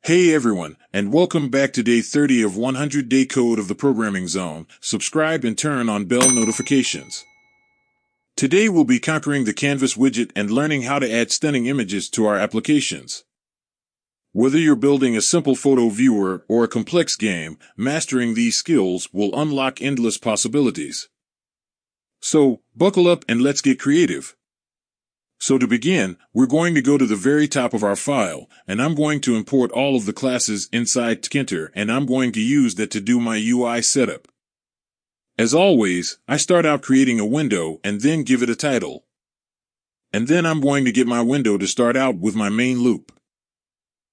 Hey everyone, and welcome back to day 30 of 100-Day Code of the Programming Zone. Subscribe and turn on bell notifications. Today we'll be conquering the Canvas widget and learning how to add stunning images to our applications. Whether you're building a simple photo viewer or a complex game, mastering these skills will unlock endless possibilities. So, buckle up and let's get creative. So to begin, we're going to go to the very top of our file, and I'm going to import all of the classes inside Tkinter, and I'm going to use that to do my UI setup. As always, I start out creating a window and then give it a title. And then I'm going to get my window to start out with my main loop.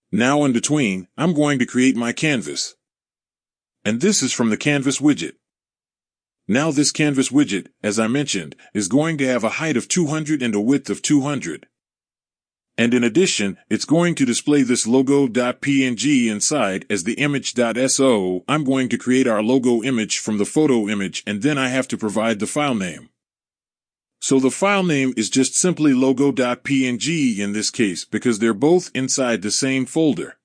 Now in between, I'm going to create my canvas. And this is from the Canvas widget. Now this Canvas widget, as I mentioned, is going to have a height of 200 and a width of 200. And in addition, it's going to display this logo.png inside as the image.so. I'm going to create our logo image from the photo image, and then I have to provide the file name. So the file name is just simply logo.png in this case because they're both inside the same folder.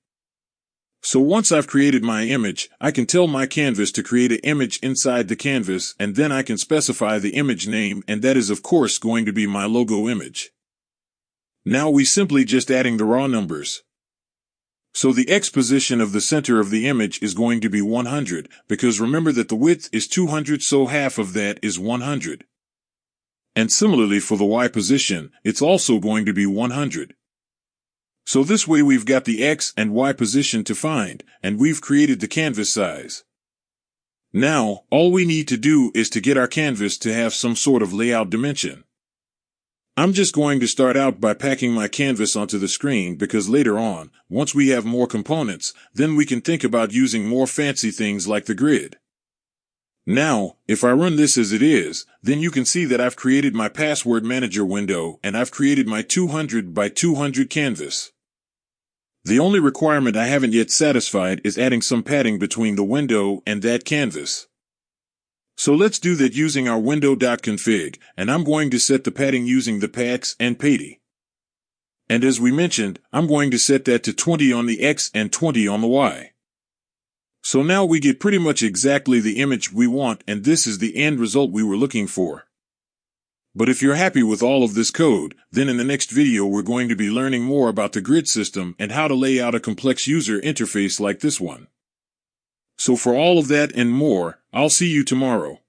So once I've created my image, I can tell my canvas to create an image inside the canvas, and then I can specify the image name, and that is of course going to be my logo image. Now we simply just adding the raw numbers. So the X position of the center of the image is going to be 100, because remember that the width is 200, so half of that is 100. And similarly for the Y position, it's also going to be 100. So this way we've got the X and Y position to find, and we've created the canvas size. Now, all we need to do is to get our canvas to have some sort of layout dimension. I'm just going to start out by packing my canvas onto the screen because later on, once we have more components, then we can think about using more fancy things like the grid. Now, if I run this as it is, then you can see that I've created my password manager window and I've created my 200 by 200 canvas. The only requirement I haven't yet satisfied is adding some padding between the window and that canvas. So let's do that using our window.config, and I'm going to set the padding using the pax and patty. And as we mentioned, I'm going to set that to 20 on the X and 20 on the Y. So now we get pretty much exactly the image we want, and this is the end result we were looking for. But if you're happy with all of this code, then in the next video we're going to be learning more about the grid system and how to lay out a complex user interface like this one. So for all of that and more, I'll see you tomorrow.